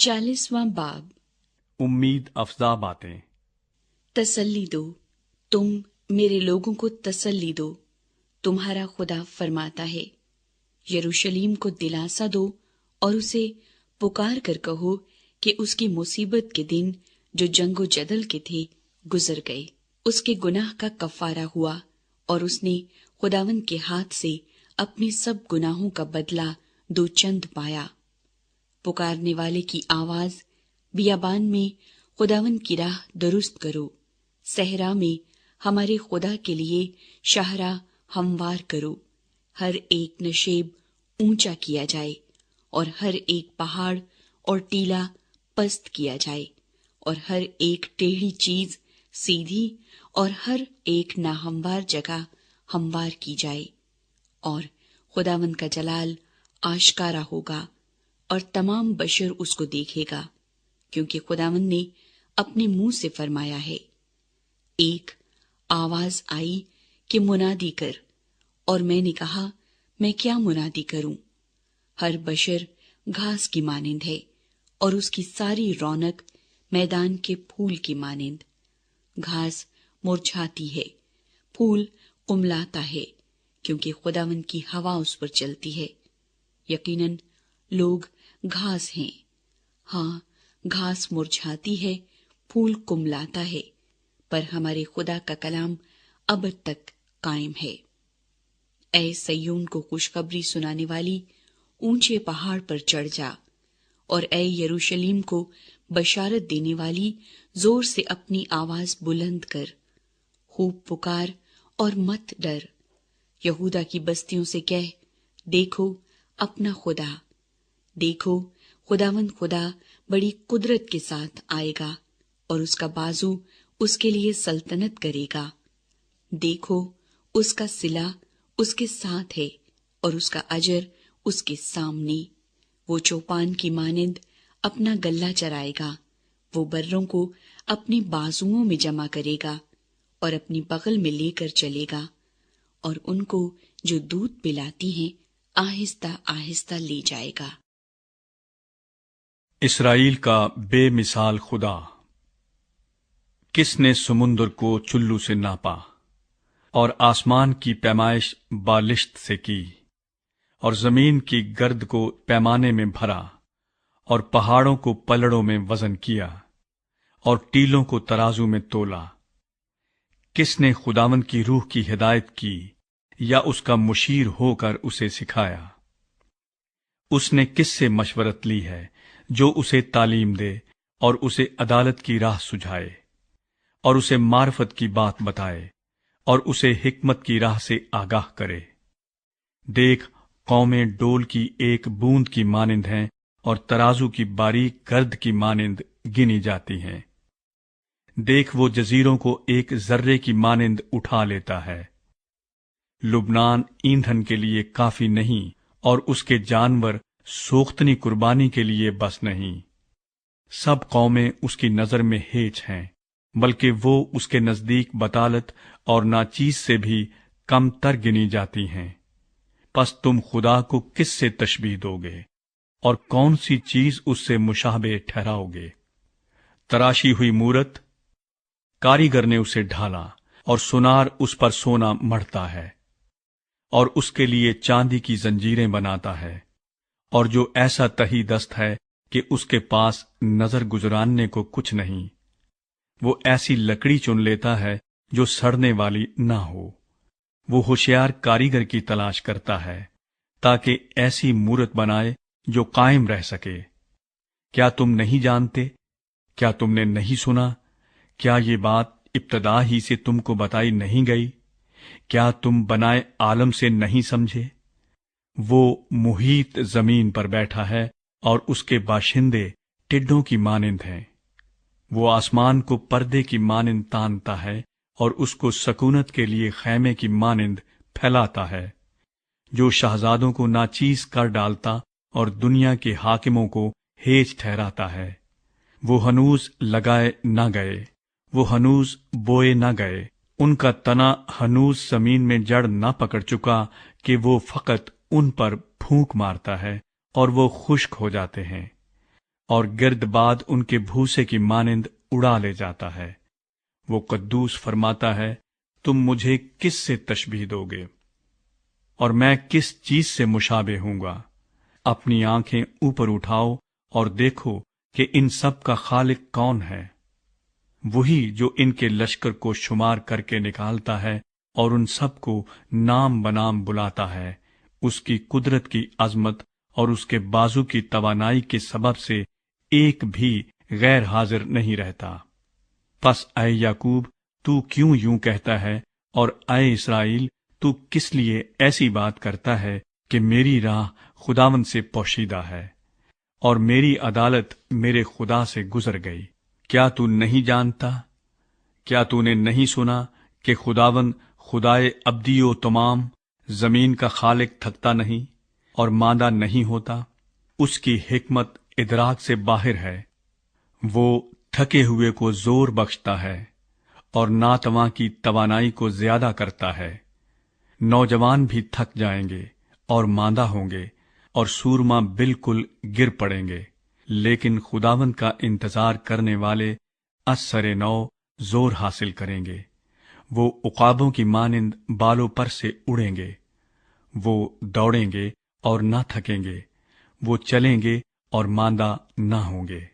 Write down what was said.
40वां बाब। उम्मीद अफजा बातें। तसल्ली दो, तुम मेरे लोगों को तसल्ली दो, तुम्हारा खुदा फरमाता है। यरूशलेम को दिलासा दो और उसे पुकार कर कहो कि उसकी मुसीबत के दिन जो जंगो जदल के थे गुजर गए। उसके गुनाह का कफारा हुआ और उसने खुदावंद के हाथ से अपने सब गुनाहों का बदला दो चंद पाया। पुकारने वाले की आवाज बियाबान में खुदावंद की राह दुरुस्त करो, सहरा में हमारे खुदा के लिए शाहरा हमवार करो। हर एक नशेब ऊंचा किया जाए और हर एक पहाड़ और टीला पस्त किया जाए और हर एक टेढ़ी चीज सीधी और हर एक नाहमवार जगह हमवार की जाए। और खुदावंद का जलाल आशकारा होगा और तमाम बशर उसको देखेगा, क्योंकि खुदावंद ने अपने मुंह से फरमाया है। एक आवाज आई कि मुनादी कर, और मैंने कहा मैं क्या मुनादी करूं। हर बशर घास की मानिंद है और उसकी सारी रौनक मैदान के फूल की मानिंद। घास मुरझाती है, फूल कुमलाता है, क्योंकि खुदावंद की हवा उस पर चलती है। यकीनन लोग घास हैं, हाँ, घास मुरझाती है, फूल कुमलाता है, पर हमारे खुदा का कलाम अब तक कायम है। ऐ सय्योन को खुशखबरी सुनाने वाली, ऊंचे पहाड़ पर चढ़ जा, और ऐ यरूशलेम को बशारत देने वाली, जोर से अपनी आवाज बुलंद कर। खूब पुकार और मत डर। यहूदा की बस्तियों से कह, देखो अपना खुदा, देखो खुदावंद खुदा बड़ी कुदरत के साथ आएगा और उसका बाजू उसके लिए सल्तनत करेगा। देखो उसका सिला उसके साथ है और उसका अजर उसके सामने। वो चौपान की मानिंद अपना गल्ला चराएगा, वो बर्रों को अपने बाजुओं में जमा करेगा और अपनी बगल में लेकर चलेगा, और उनको जो दूध पिलाती हैं आहिस्ता आहिस्ता ले जाएगा। इसराइल का बेमिसाल खुदा। किसने समुद्र को चुल्लू से नापा और आसमान की पैमाइश बालिश्त से की, और जमीन की गर्द को पैमाने में भरा, और पहाड़ों को पलड़ों में वजन किया, और टीलों को तराजू में तोला। किसने खुदावंद की रूह की हिदायत की या उसका मुशीर होकर उसे सिखाया? उसने किससे मशवरत ली है जो उसे तालीम दे और उसे अदालत की राह सुझाए, और उसे मार्फत की बात बताए और उसे हिकमत की राह से आगाह करे? देख, कौमें डोल की एक बूंद की मानिंद हैं और तराजू की बारीक गर्द की मानिंद गिनी जाती हैं। देख, वो जजीरों को एक जर्रे की मानिंद उठा लेता है। लुबनान ईंधन के लिए काफी नहीं और उसके जानवर सोख्तनी कुर्बानी के लिए बस नहीं। सब कौमें उसकी नजर में हेच हैं, बल्कि वो उसके नजदीक बतालत और नाचीज से भी कम तर गिनी जाती हैं। पस तुम खुदा को किस से तशबीह दोगे और कौन सी चीज उससे मुशाबे ठहराओगे? तराशी हुई मूरत, कारीगर ने उसे ढाला और सुनार उस पर सोना मढ़ता है और उसके लिए चांदी की जंजीरें बनाता है। और जो ऐसा तही दस्त है कि उसके पास नजर गुजरानने को कुछ नहीं, वो ऐसी लकड़ी चुन लेता है जो सड़ने वाली ना हो। वो होशियार कारीगर की तलाश करता है ताकि ऐसी मूरत बनाए जो कायम रह सके। क्या तुम नहीं जानते? क्या तुमने नहीं सुना? क्या ये बात इब्तदा ही से तुमको बताई नहीं गई? क्या तुम बनाए आलम से नहीं समझे? वो मुहीत जमीन पर बैठा है और उसके बाशिंदे टिड्डों की मानिंद हैं। वो आसमान को पर्दे की मानिंद तानता है और उसको सकूनत के लिए खैमे की मानिंद फैलाता है, जो शहजादों को नाचीज कर डालता और दुनिया के हाकिमों को हेज ठहराता है। वो हनूज लगाए न गए, वो हनूज बोए न गए, उनका तना हनूज जमीन में जड़ न पकड़ चुका कि वो फकत उन पर फूंक मारता है और वो खुश्क हो जाते हैं। اور گرد باد ان کے بھوسے کی مانند اڑا لے جاتا ہے۔ وہ قدوس فرماتا ہے، تم مجھے کس سے تشبیہ دو گے اور میں کس چیز سے مشابہ ہوں گا؟ اپنی آنکھیں اوپر اٹھاؤ اور دیکھو کہ ان سب کا خالق کون ہے؟ وہی جو ان کے لشکر کو شمار کر کے نکالتا ہے اور ان سب کو نام بنام بلاتا ہے۔ اس کی قدرت کی عظمت اور اس کے بازو کی توانائی کے سبب سے ایک بھی غیر حاضر نہیں رہتا۔ پس اے یعقوب، تو کیوں یوں کہتا ہے، اور اے اسرائیل، تو کس لیے ایسی بات کرتا ہے کہ میری راہ خداوند سے پوشیدہ ہے اور میری عدالت میرے خدا سے گزر گئی؟ کیا تو نہیں جانتا؟ کیا تو نے نہیں سنا کہ خداوند خدائے ابدی و تمام، زمین کا خالق تھکتا نہیں اور ماندہ نہیں ہوتا؟ اس کی حکمت ادراک سے باہر ہے۔ وہ تھکے ہوئے کو زور بخشتا ہے اور ناتواں کی توانائی کو زیادہ کرتا ہے۔ نوجوان بھی تھک جائیں گے اور ماندہ ہوں گے، اور سورما بالکل گر پڑیں گے، لیکن خداوند کا انتظار کرنے والے از نو زور حاصل کریں گے۔ وہ عقابوں کی مانند بالوں پر سے اڑیں گے، وہ دوڑیں گے اور نہ تھکیں گے، وہ چلیں گے اور ماندہ نہ ہوں گے۔